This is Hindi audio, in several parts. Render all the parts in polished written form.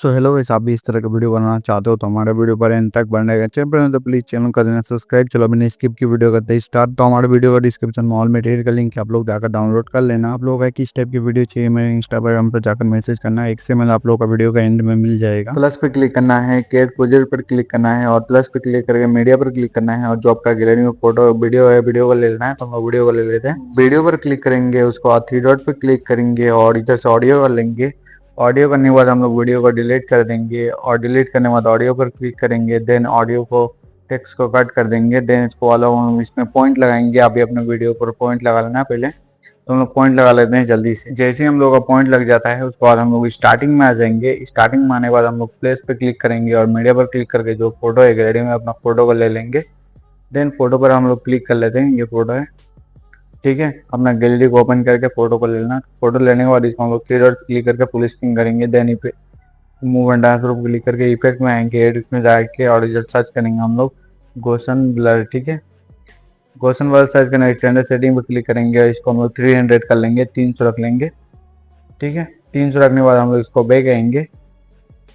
सो हेलो गाइस, आप भी इस तरह का वीडियो बनाना चाहते हो तो हमारे वीडियो पर एंड तक बनने का चैनल पर तो प्लीज चैनल कर देना सब्सक्राइब। चलो मैंने स्किप की वीडियो करते ही स्टार्ट। तो हमारे वीडियो का डिस्क्रिप्शन में ऑल मटेरियल का लिंक है, आप लोग जाकर डाउनलोड कर लेना। आप लोगों का किस टाइप की वीडियो चाहिए मेरे इंस्टाग्राम पर जाकर मैसेज करना है, XML आप लोगों का वीडियो का एंड में मिल जाएगा। प्लस पे क्लिक करना है, क्रिएट प्रोजेक्ट पर क्लिक करना है और प्लस पे क्लिक करके मीडिया पर क्लिक करना है और जो आपका गैलरी में फोटो वीडियो है वीडियो को ले लेना है। तो हम लोग वीडियो को ले लेते हैं। वीडियो पर क्लिक करेंगे, उसको बाद थ्री डॉट पे क्लिक करेंगे और इधर से ऑडियो कर लेंगे। ऑडियो करने के बाद हम लोग वीडियो को डिलीट कर देंगे और डिलीट करने के बाद ऑडियो पर क्लिक करेंगे। देन ऑडियो को टेक्स्ट को कट कर देंगे। देन इसको वाला हम इसमें पॉइंट लगाएंगे। अभी अपने वीडियो पर पॉइंट लगा लेना है पहले, तो हम लोग पॉइंट लगा लेते हैं जल्दी से। जैसे ही हम लोग का पॉइंट लग जाता है उसके बाद हम लोग स्टार्टिंग में आ जाएंगे। स्टार्टिंग में आने के बाद हम लोग प्लेस पे क्लिक करेंगे और मीडिया पर क्लिक करके जो फोटो है गैलरी में अपना फोटो को ले लेंगे। देन फोटो पर हम लोग क्लिक कर लेते हैं, ये फोटो है, ठीक है। अपना गैलरी को ओपन करके फोटो को ले लेना। फोटो लेने के बाद इसको हम लोग थ्री डॉट क्लिक करके फुल स्क्रीन करेंगे। Then move and dance group click करके इफेक्ट में आएंगे, एडिट में जाके और इधर सर्च करेंगे हम लोग गोशन ब्लर, ठीक है। गोशन ब्लर सर्च करने स्टैंडर्ड सेटिंग पर क्लिक करेंगे। इसको हम लोग 300 कर लेंगे, 300 रख लेंगे, ठीक है। 300 रखने के बाद हम लोग इसको बैक आएंगे,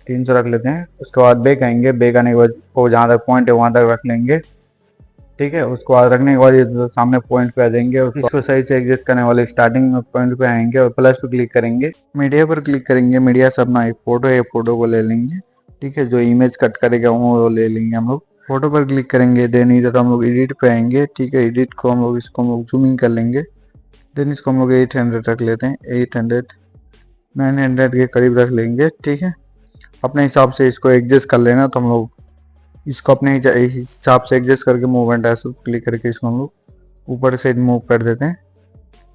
300 रख लेते हैं। उसके बाद बैक आएंगे, बैक आने के बाद वो जहाँ तक पॉइंट है वहाँ तक रख लेंगे, ठीक है। उसको बाद रखने के बाद ये तो सामने पॉइंट पे आ जाएंगे। उसको सही से एडजस्ट करने वाले स्टार्टिंग में पॉइंट पे आएंगे और प्लस पे क्लिक करेंगे। मीडिया पर क्लिक करेंगे, मीडिया से अपना एक फोटो है, फोटो को ले लेंगे, ठीक है। जो इमेज कट करेगा वो ले लेंगे हम लोग। फोटो पर क्लिक करेंगे। देन इधर हम लोग एडिट पे आएंगे, ठीक है। एडिट को हम लोग इसको हम लोग जूमिंग कर लेंगे। देन इसको हम लोग 800 रख लेते हैं, 800 900 के करीब रख लेंगे, ठीक है। अपने हिसाब से इसको एडजस्ट कर लेना। तो हम लोग इसको अपने हिसाब से एडजस्ट करके मूवमेंट ऐसे क्लिक करके इसको हम लोग ऊपर से मूव कर देते हैं,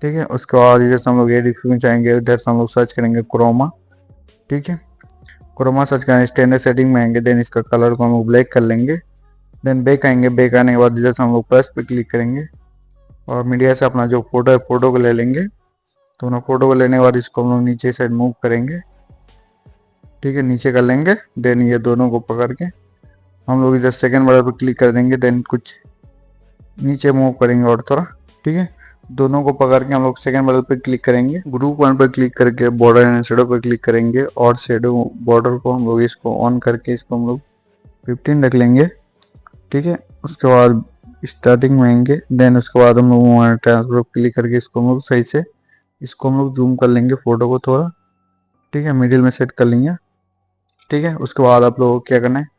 ठीक है। उसके बाद इधर से हम लोग एडिट में जाएंगे, इधर से हम लोग सर्च करेंगे क्रोमा, ठीक है। क्रोमा सर्च करेंगे, स्टैंडर्ड सेटिंग में आएंगे। देन इसका कलर को हम लोग ब्लैक कर लेंगे। देन बैक आएंगे, बैक आने के बाद इधर से हम लोग प्लस पे क्लिक करेंगे और मीडिया से अपना जो फोटो है फोटो को ले लेंगे। तो ना फोटो को लेने के बाद इसको हम लोग नीचे साइड मूव करेंगे, ठीक है, नीचे कर लेंगे। देन ये दोनों को पकड़ के हम लोग इधर सेकंड बटन पर क्लिक कर देंगे। देन कुछ नीचे मूव करेंगे और थोड़ा, ठीक है। दोनों को पकड़ के हम लोग सेकंड बटन पर क्लिक करेंगे। ग्रुप वन पर क्लिक करके बॉर्डर एंड शेडो पर क्लिक करेंगे और शेडो बॉर्डर को हम लोग इसको ऑन करके इसको हम लोग 15 रख लेंगे, ठीक है। उसके बाद स्टार्टिंग में आएंगे। देन उसके बाद हम लोग ट्रांसफर पर क्लिक करके इसको हम लोग सही से इसको हम लोग जूम कर लेंगे फोटो को थोड़ा, ठीक है। मिडिल में सेट कर लेंगे, ठीक है। उसके बाद आप लोगों को क्या करना है,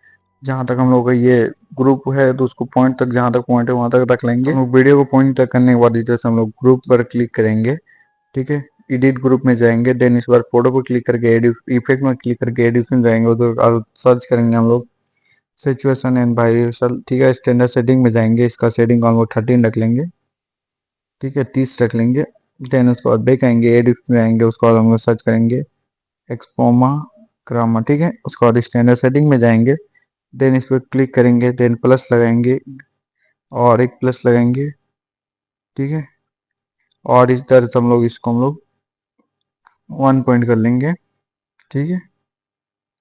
जहाँ तक हम लोग का ये ग्रुप है तो उसको पॉइंट तक, जहाँ तक पॉइंट है वहां तक रख लेंगे। हम लोग वीडियो को पॉइंट तक करने के बाद इधर से हम लोग ग्रुप पर क्लिक करेंगे, ठीक है। एडिट ग्रुप में जाएंगे। देन इस बार फोटो पर क्लिक करके एडिट इफेक्ट में क्लिक करके एडिट में जाएंगे, उधर सर्च करेंगे हम लोग सिचुएशन एंड वायरेशन, ठीक है। स्टैंडर्ड सेटिंग में जाएंगे, इसका सेटिंग हम लोग 13 रख लेंगे, ठीक है, 30 रख लेंगे। देन उसके बाद बैक आएंगे, एडिट में आएंगे, उसके बाद हम लोग सर्च करेंगे एक्सपोमा क्रामा, ठीक है। उसके बाद स्टैंडर्ड सेटिंग में जाएंगे। देन इस पर क्लिक करेंगे। देन प्लस लगाएंगे और एक प्लस लगाएंगे, ठीक है। और इस तरह से हम लोग इसको हम लोग 1 पॉइंट कर लेंगे, ठीक है।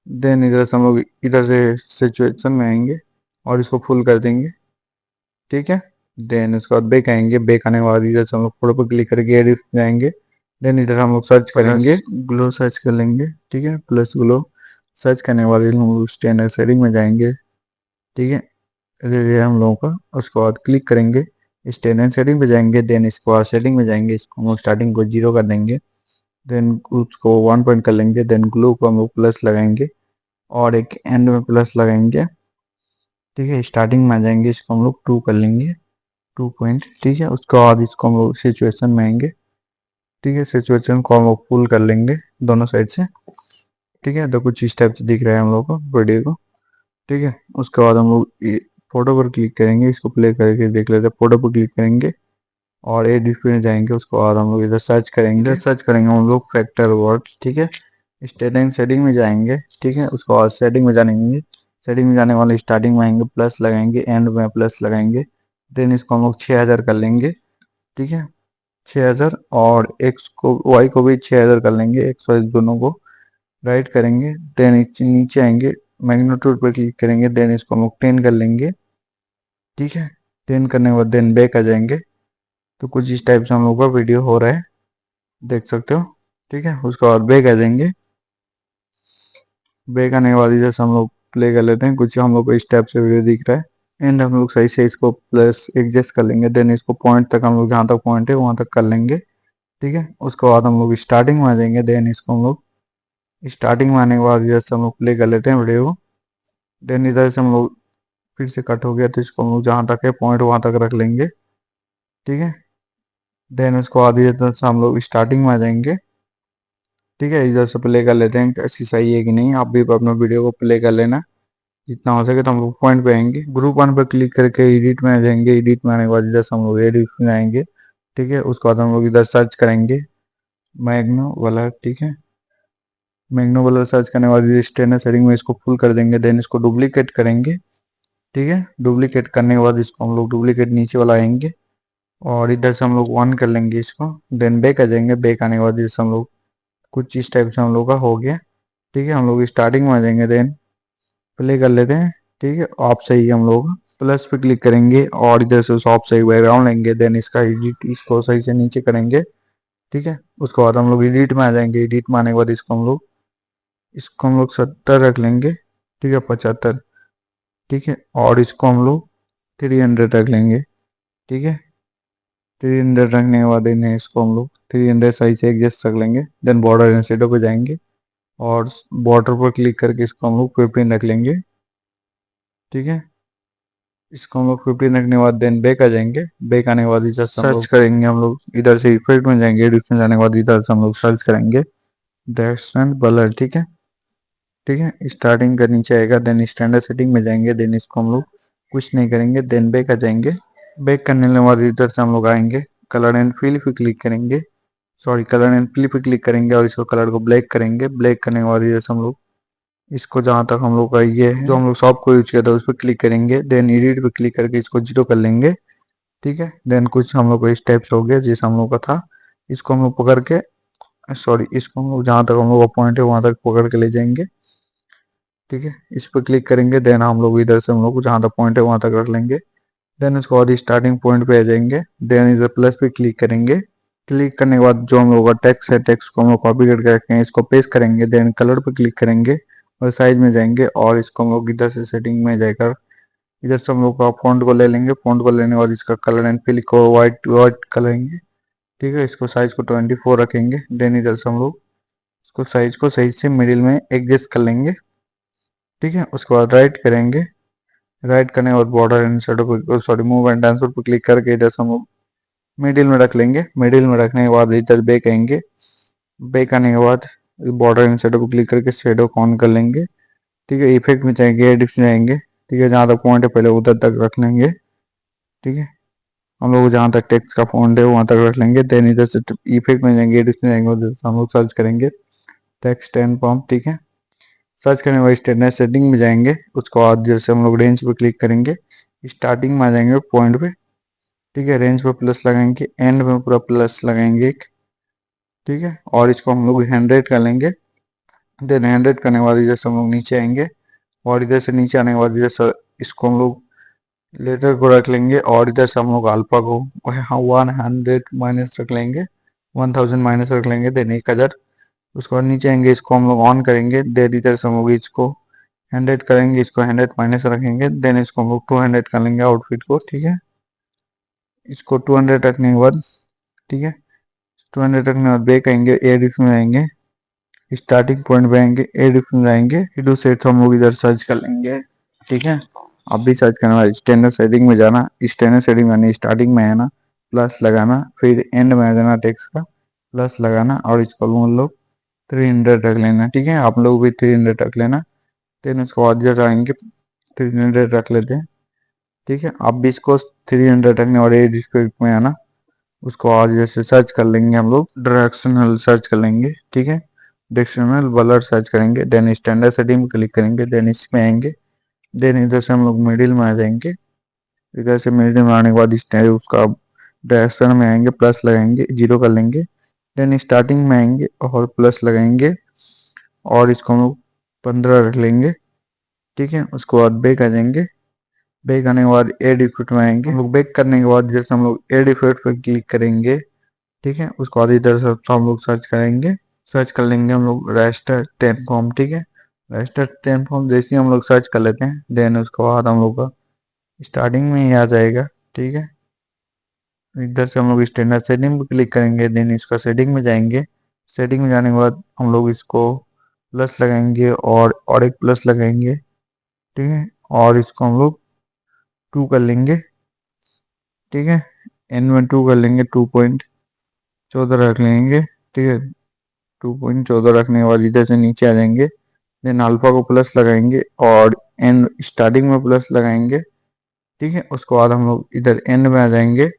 देन इधर से हम लोग इधर से सिचुएशन में आएंगे और इसको फुल कर देंगे, ठीक है। देन उसके बाद बैक आएंगे, बैक आने के बाद इधर से हम लोग फोटो पर क्लिक करके एडिट जाएंगे। देन इधर हम लोग सर्च करेंगे, ग्लो सर्च कर लेंगे, ठीक है, प्लस ग्लो सर्च करने के बाद हम लोग स्टैंडर्ड सेटिंग में जाएंगे, ठीक है। ये हम लोगों का उसके बाद क्लिक करेंगे, स्टैंडर्ड सेटिंग पे जाएंगे। देन इसको और सेटिंग में जाएंगे, इसको हम लोग स्टार्टिंग को 0 कर देंगे। देन उसको 1 पॉइंट कर लेंगे। देन ग्लो को हम लोग प्लस लगाएंगे और एक एंड में प्लस लगाएंगे, ठीक है। स्टार्टिंग में आ जाएंगे, इसको हम लोग 2 कर लेंगे, 2 पॉइंट, ठीक है। उसके बाद इसको हम लोग सिचुएशन में आएंगे, ठीक है। सिचुएशन को हम लोग फुल कर लेंगे दोनों साइड से, ठीक है। तो कुछ इस टाइप से दिख रहा है हम लोग को वीडियो को, ठीक है। उसके बाद हम लोग फोटो पर क्लिक करेंगे, इसको प्ले करके देख लेते हैं। फोटो पर क्लिक करेंगे और एडिट पे जाएंगे। उसके बाद हम लोग इधर सर्च करेंगे, हम लोग फैक्टर वर्ड, ठीक है। स्टेटिंग सेटिंग में जाएंगे, ठीक है। उसके बाद सेटिंग में जाएंगे, सेटिंग में जाने वाले स्टार्टिंग में आएंगे, प्लस लगाएंगे, एंड में प्लस लगाएंगे। देन इसको हम लोग 6000 कर लेंगे, ठीक है, 6000। और एक्स को वाई को भी 6000 कर लेंगे, एक्स वाई दोनों को राइट करेंगे। देन नीचे आएंगे, मैग्नीट्यूड पर क्लिक करेंगे। देन इसको हम लोग 10 कर लेंगे, ठीक है। 10 करने के बाद देन बैक आ जाएंगे। तो कुछ इस टाइप से हम लोग का वीडियो हो रहा है, देख सकते हो, ठीक है। उसके बाद बैक आ जाएंगे। बैक आने के बाद इधर से हम लोग प्ले कर लेते हैं। कुछ हम लोग को इस टाइप से वीडियो दिख रहा है। एंड हम लोग सही से इसको प्लस एडजस्ट कर लेंगे। देन इसको पॉइंट तक हम लोग जहाँ तक पॉइंट है वहाँ तक कर लेंगे। ठीक है, उसके बाद हम लोग स्टार्टिंग में आ जाएंगे। देन इसको हम लोग स्टार्टिंग में आने के बाद इधर से हम लोग प्ले कर लेते हैं वीडियो को। देन इधर से हम लोग फिर से कट हो गया तो इसको हम लोग जहाँ तक है पॉइंट वहाँ तक रख लेंगे। ठीक है, देन उसको बाद इधर से हम लोग स्टार्टिंग में आ जाएंगे। ठीक है, इधर से प्ले कर लेते हैं कैसी सही है कि नहीं। आप भी अपना वीडियो को प्ले कर लेना जितना हो सके। तो हम लोग पॉइंट पे आएंगे, ग्रुप वन पे क्लिक करके एडिट में आ जाएंगे। एडिट में आने के बाद इधर से हम लोग एडिट में आएंगे। ठीक है, उसके बाद हम लोग इधर सर्च करेंगे मैग्नो वाला। ठीक है, मैग्नो वाला सर्च करने के बाद स्टैंडर्ड सेटिंग में इसको फुल कर देंगे। देन इसको डुप्लीकेट करेंगे। ठीक है, डुप्लीकेट करने के बाद इसको हम लोग डुप्लीकेट नीचे वाला आएंगे और इधर से हम लोग ऑन कर लेंगे इसको। देन बैक आ जाएंगे। बैक आने के बाद इधर से हम लोग कुछ इस टाइप से हम लोग का हो गया। ठीक है, हम लोग स्टार्टिंग में आ जाएंगे। देन प्ले कर लेते हैं। ठीक है, ऑफ सही हम लोग प्लस पे क्लिक करेंगे और इधर से ऑफ सही बैकग्राउंड लेंगे। देन इसका एडिट इसको सही से नीचे करेंगे। ठीक है, उसके बाद हम लोग एडिट में आ जाएंगे। एडिट में आने के बाद इसको हम लोग 70 रख लेंगे। ठीक है, 75। ठीक है, और इसको हम लोग 300 रख लेंगे। ठीक है, 300 रखने के बाद इन्हें इसको हम लोग 300 सही से एडजस्ट रख लेंगे। देन बॉर्डर एंड शेडो पे जाएंगे और बॉर्डर पर क्लिक करके इसको हम लोग 15 रख लेंगे। ठीक है, इसको हम लोग 15 रखने के बाद देन बैक आ जाएंगे। बैक आने के बाद इधर सर्च करेंगे हम लोग। इधर से इफेक्ट में जाएंगे। एडिट में जाने के बाद इधर से हम लोग सर्च करेंगे डायरेक्शन ब्लर। ठीक है, ठीक है, स्टार्टिंग का नीचे आएगा। देन स्टैंडर्ड सेटिंग में जाएंगे। देन इसको हम लोग कुछ नहीं करेंगे। देन बैक आ जाएंगे। बैक करने के बाद इधर से हम लोग आएंगे, कलर एंड फिल पे क्लिक करेंगे। सॉरी, कलर एंड फिल पे क्लिक करेंगे और इसको कलर को ब्लैक करेंगे। ब्लैक करने के बाद इधर से हम लोग इसको जहां तक हम लोग का ये है जो हम लोग शॉप को यूज किया था उस पर क्लिक करेंगे। देन एडिट पे क्लिक करके इसको 0 कर लेंगे। ठीक है, देन कुछ हम लोग को इस टाइप से हो गया जैसा हम लोग का था। इसको हम लोग पकड़ के सॉरी इसको हम लोग जहां तक हम लोग का पॉइंट है वहां तक पकड़ के ले जाएंगे। ठीक है, इस पर क्लिक करेंगे। देन हम लोग इधर से हम लोग जहां तक पॉइंट है वहां तक रख लेंगे। देन उसके बाद स्टार्टिंग पॉइंट पे आ जाएंगे। देन इधर प्लस पे क्लिक करेंगे। क्लिक करने के बाद जो हम लोग का टेक्स्ट है टेक्स्ट को हम लोग कॉपी करके रखें, इसको पेस्ट करेंगे। देन कलर पे क्लिक करेंगे और साइज में जाएंगे और इसको हम लोग इधर से सेटिंग में जाकर इधर से हम लोग का फॉन्ट को ले लेंगे। फॉन्ट को लेने और इसका कलर एंड फिल को व्हाइट व्हाइट करेंगे। ठीक है, इसको साइज को 24 रखेंगे। देन इधर से हम लोग इसको साइज को सही से मिडिल में एडजस्ट कर लेंगे। ठीक है, उसके बाद राइट करेंगे। राइट करने के बाद बॉर्डर एंड शेडो पे सॉरी मूव एंड ट्रांसफर पे क्लिक करके इधर से हम लोग मिडिल में रख लेंगे। मिडिल में रखने के बाद इधर बैक आएंगे। बैक आने के बाद बॉर्डर एंड शेडो पे क्लिक करके शेडो को ऑन कर लेंगे। ठीक है, इफेक्ट में जाएंगे, एडिट में जाएंगे। ठीक है, जहाँ तक पॉइंट है पहले उधर तक रख लेंगे। ठीक है, हम लोग जहाँ तक टेक्स्ट का फॉन्ट है वहाँ तक रख लेंगे। देन इधर से इफेक्ट में जाएंगे, एडिट में जाएंगे, उधर से हम लोग सर्च करेंगे टेक्स्ट एंड फॉन्ट। ठीक है, सर्च करने के बाद स्टैंडर्ड सेटिंग में जाएंगे। उसको बाद जैसे हम लोग रेंज पे क्लिक करेंगे। स्टार्टिंग में आ जाएंगे पॉइंट पे। ठीक है, रेंज पे प्लस लगाएंगे, एंड में पूरा प्लस लगाएंगे एक। ठीक है, और इसको हम लोग 100 कर लेंगे। देन 100 करने के बाद इधर से हम लोग नीचे आएंगे और इधर से नीचे आने के बाद इधर से इसको हम लोग लेटर को रख लेंगे और इधर से हम लोग अल्फा को 100 माइनस रख लेंगे, 1000 माइनस रख लेंगे। देन 1000। उसके बाद नीचे आएंगे, इसको हम लोग ऑन करेंगे। देन इधर से हम लोग इसको 100 करेंगे, इसको 100 माइनस रखेंगे। देन इसको हम लोग 200 कर लेंगे आउटफिट को। ठीक है, इसको 200 रखने के बाद ठीक है 200 रखने के बाद बैक आएंगे, एडिट में आएंगे, स्टार्टिंग पॉइंट पे आएंगे, एडिट में आएंगे, टू सेट हम लोग इधर सर्च कर लेंगे। ठीक है, अब भी सर्च करना है, स्टैंडर्ड सेटिंग में जाना, स्टैंडर्ड सेटिंग में स्टार्टिंग में आना, प्लस लगाना, फिर एंड में आ जाना, टेक्स्ट का प्लस लगाना और इसको हम लोग 300 रख लेना। ठीक है, आप लोग भी 300 रख लेना। देन उसको बाद जब आएंगे 300 रख लेते हैं। ठीक है, आप भी इसको 300 रखने और एडिट में आना। उसको आज जैसे सर्च कर लेंगे हम लोग, डायरेक्शनल सर्च कर लेंगे। ठीक है, डायरेक्शनल ब्लर सर्च करेंगे। देन स्टैंडर्ड सेटिंग में क्लिक करेंगे। देन इसमें आएंगे। देन इधर से हम लोग मिडिल में आ जाएंगे। इधर से मिडिल में आने के बाद इस उसका डायरेक्शन में आएंगे, प्लस लगाएंगे, 0 कर लेंगे। देन स्टार्टिंग में आएंगे और प्लस लगाएंगे और इसको हम लोग 15 रख लेंगे। ठीक है, उसके बाद बैक आ जाएंगे। बैक आने के बाद एड इफेक्ट में आएंगे। हम लोग बैक करने के बाद जैसे हम लोग एड इफेक्ट पर क्लिक करेंगे। ठीक है, उसके बाद इधर से हम लोग सर्च करेंगे, सर्च कर लेंगे हम लोग रास्टर 10 फॉर्म। ठीक है, रजिस्टर टेन फॉर्म जैसे हम लोग सर्च कर लेते हैं, देन उसके बाद हम लोग का स्टार्टिंग में ही आ जाएगा। ठीक है, इधर से हम लोग स्टैंडर्ड सेटिंग पे क्लिक करेंगे, देन इसका सेटिंग में जाएंगे। सेटिंग में जाने के बाद हम लोग इसको प्लस लगाएंगे और एक प्लस लगाएंगे। ठीक है, और इसको हम लोग 2 कर लेंगे। ठीक है, एन में 2 कर लेंगे, 2.14 रख लेंगे। ठीक है, 2.14 रखने के बाद इधर से नीचे आ जाएंगे, देन अल्फा को प्लस लगाएंगे और एन स्टार्टिंग में प्लस लगाएंगे। ठीक है, उसके बाद हम लोग इधर एंड में आ जाएंगे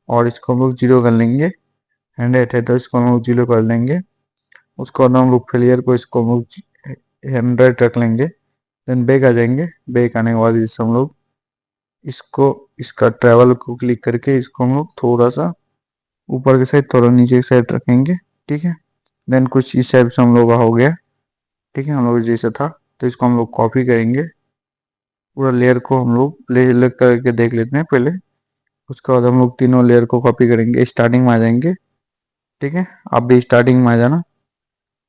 और इसको हम लोग 0 कर लेंगे। 100 है तो इसको हम लोग 0 कर देंगे। उसके बाद हम लोग फेलियर को इसको हम लोग 100 रख लेंगे। देन बैक आ जाएंगे। बैक आने के बाद इसे हम लोग इसको इसका ट्रेवल को क्लिक करके इसको हम लोग थोड़ा सा ऊपर के साइड थोड़ा नीचे की साइड रखेंगे। ठीक है, देन कुछ इस टाइप से हम लोग का हो गया। ठीक है, हम लोग जैसे था तो इसको हम लोग कॉपी करेंगे। पूरा लेयर को हम लोग ले करके देख लेते हैं पहले। उसके बाद हम लोग तीनों लेयर को कॉपी करेंगे, स्टार्टिंग में आ जाएंगे। ठीक है, आप भी स्टार्टिंग में आ जाना।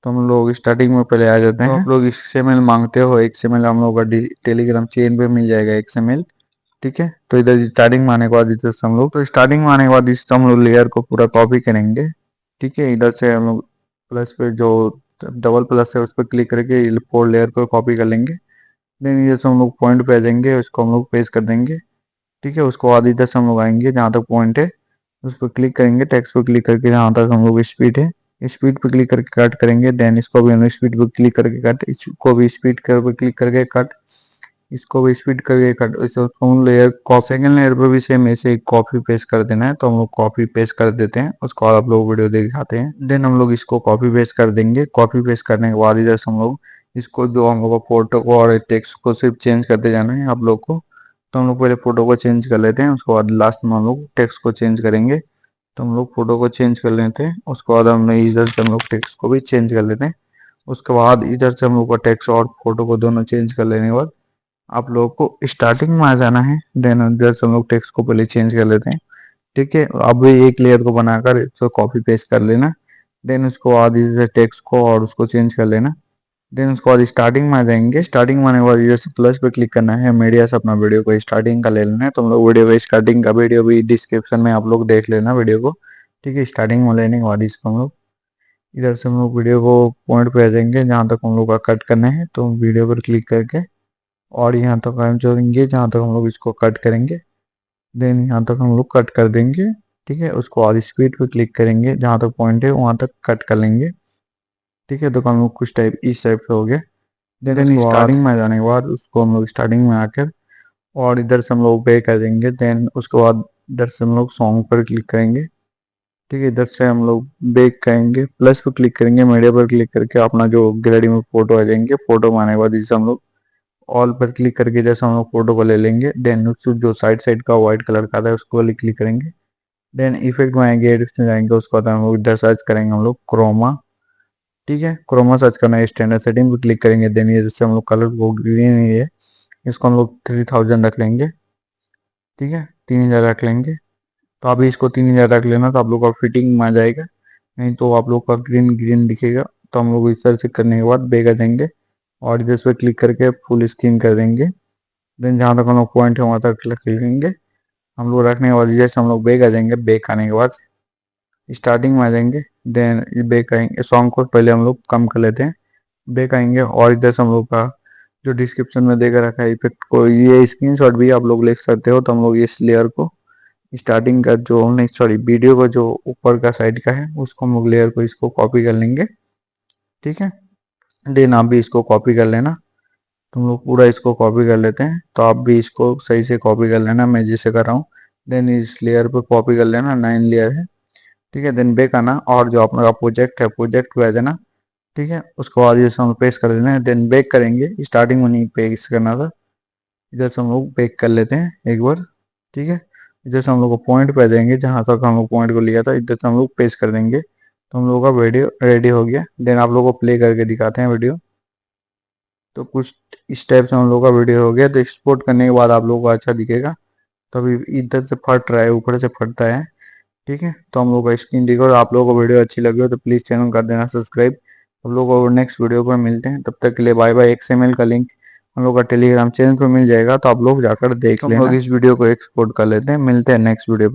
तो हम लोग स्टार्टिंग में पहले आ जाते हैं। तो आप लोग XML मांगते हो, XML हम लोग का टेलीग्राम चेन पे मिल जाएगा XML। ठीक है, तो इधर स्टार्टिंग में आने के बाद इधर से हम लोग तो स्टार्टिंग में आने के बाद इस हम लोग लेयर को पूरा कॉपी करेंगे। ठीक है, इधर से हम लोग प्लस पे जो डबल प्लस है उस पर क्लिक करके 4 लेयर को कॉपी कर लेंगे। देन इधर से हम लोग पॉइंट पे आ जाएंगे, उसको हम लोग पेस्ट कर देंगे। ठीक है, उसको बाद इधर से हम लोग आएंगे जहाँ तक पॉइंट है उस पर क्लिक करेंगे, टेक्स्ट पे क्लिक करके जहाँ तक हम लोग स्पीड है स्पीड पे क्लिक करके कट करेंगे। देन इसको भी हम स्पीड पे क्लिक करके कट, इसको भी स्पीड कर पे क्लिक करके कट, इसको भी स्पीड करके कट। इसको लेयर सेकंड लेयर पे भी सेम ऐसे ही कॉपी पेस्ट कर देना है, तो हम लोग कॉपी पेस्ट कर देते हैं। उसको आप लोग वीडियो दिखाते हैं। देन हम लोग इसको कॉपी पेस्ट कर देंगे। कॉपी पेस्ट करने के बाद इधर से हम लोग इसको जो हम लोग फोटो को और टेक्स्ट को सिर्फ चेंज करते जाना है आप लोग को। तो हम लोग पहले फोटो को चेंज कर लेते हैं, उसके बाद लास्ट में हम लोग टेक्स्ट को चेंज करेंगे। तो हम लोग फोटो को चेंज कर लेते हैं, उसके बाद हम इधर से हम लोग टेक्स्ट को भी चेंज कर लेते हैं। उसके बाद इधर से हम लोग का टेक्स्ट और फोटो को दोनों चेंज कर लेने के बाद आप लोगों को स्टार्टिंग में आ जाना है। देन इधर से हम लोग टेक्स्ट को पहले चेंज कर लेते हैं। ठीक है, अब एक लेयर को बनाकर इसको कॉपी पेस्ट कर लेना। देन उसको बाद इधर टेक्स्ट को और उसको चेंज कर लेना। देन उसके बाद स्टार्टिंग में आ जाएंगे। स्टार्टिंग में आने के बाद इधर से प्लस पे क्लिक करना है, मीडिया से अपना वीडियो को स्टार्टिंग का ले लेना है। तो हम लोग वीडियो का स्टार्टिंग का वीडियो भी डिस्क्रिप्शन में आप लोग देख लेना वीडियो को। ठीक है, स्टार्टिंग में लेने के बाद इसको हम लोग इधर से हम लोग वीडियो को पॉइंट पे आ जाएंगे जहाँ तक हम लोग का कट करना है। तो वीडियो पर क्लिक करके और यहाँ तक हम जोड़ेंगे जहाँ तक हम लोग इसको कट करेंगे। देन यहाँ तक हम लोग कट कर देंगे। ठीक है, उसको और स्पीड पे क्लिक करेंगे, जहाँ तक पॉइंट है वहाँ तक कट कर लेंगे। ठीक है, तो हम लोग कुछ टाइप इस टाइप से हो गया। देन स्टार्टिंग में आ जाने के बाद उसको हम लोग स्टार्टिंग में आकर और इधर से हम लोग बैक आ जाएंगे। देन उसके बाद इधर से हम लोग सॉन्ग पर क्लिक करेंगे। ठीक है, इधर से हम लोग बैक करेंगे, प्लस पे क्लिक करेंगे, मीडिया पर क्लिक करके अपना जो गैलरी में फोटो आ जाएंगे। फोटो में आने के बाद इसे हम लोग ऑल पर क्लिक करके जैसे हम लोग फोटो को ले लेंगे। देन उसको जो साइड साइड का व्हाइट कलर का था उसको वाली क्लिक करेंगे। देन इफेक्ट में आएंगे, एडिट्स में जाएंगे, उसको बाद हम लोग इधर सर्च करेंगे हम लोग क्रोमा। ठीक है, क्रोमा सर्च करना है, स्टैंडर्ड सेटिंग पे क्लिक करेंगे। देन ये जैसे हम लोग कलर वो ग्रीन ही है, इसको हम लोग 3000 रख लेंगे। ठीक है, 3000 रख लेंगे। तो अभी इसको 3000 रख लेना, तो आप लोग का फिटिंग में आ जाएगा, नहीं तो आप लोग का ग्रीन ग्रीन दिखेगा। तो हम लोग इस तरह से करने के बाद बैक आ जाएंगे और इधर पे क्लिक करके फुल स्क्रीन कर देंगे। देन जहाँ तक हम लोग पॉइंट है वहाँ तक रख लेंगे। हम लोग रखने के बाद जैसे हम लोग बैक आ जाएंगे, बैक आने के बाद स्टार्टिंग में आ जाएंगे। देन बैक आएंगे, सॉन्ग को पहले हम लोग कम कर लेते हैं। बैक आएंगे और इधर से हम लोग का जो डिस्क्रिप्शन में देकर रखा है इफेक्ट को, ये स्क्रीनशॉट भी आप लोग ले सकते हो। तो हम लोग इस लेयर को स्टार्टिंग का जो नहीं सॉरी वीडियो का जो ऊपर का साइड का है उसको हम लोग लेयर को इसको कॉपी कर लेंगे। ठीक है, देन आप भी इसको कॉपी कर लेना। तुम लोग पूरा इसको कॉपी कर लेते हैं, तो आप भी इसको सही से कॉपी कर लेना, मैं जिसे कर रहा हूँ। देन इस लेयर पे कॉपी कर लेना, 9 लेयर है। ठीक है, देन बैक आना और जो अपना प्रोजेक्ट है प्रोजेक्ट पे आ जाना। ठीक है, उसको बाद जैसे हम पेस्ट कर देना है। देन बैक करेंगे, स्टार्टिंग में नहीं पेस्ट करना था, इधर से हम लोग बैक कर लेते हैं एक बार। ठीक है, इधर से हम लोग को पॉइंट पे आ जाएंगे जहाँ तक हम लोग पॉइंट को लिया था, इधर से हम लोग पेस्ट कर देंगे। तो हम लोगों का वीडियो रेडी हो गया। देन आप लोगों को प्ले करके दिखाते हैं वीडियो। तो कुछ इस टाइप से हम लोग का वीडियो हो गया। तो एक्सपोर्ट करने के बाद आप लोगों को अच्छा दिखेगा। तो अभी इधर से फट रहा है, ऊपर से फटता है। ठीक है, तो हम लोग का स्क्रीन दिखा। और आप लोगों को वीडियो अच्छी लगी हो तो प्लीज़ चैनल कर देना सब्सक्राइब। हम लोग और नेक्स्ट वीडियो पर मिलते हैं, तब तक के लिए बाय बाय। XML का लिंक हम लोग का टेलीग्राम चैनल पर मिल जाएगा, तो आप लोग जाकर देख लेना। हम लोग इस वीडियो को एक्सपोर्ट कर लेते हैं, मिलते हैं नेक्स्ट वीडियो।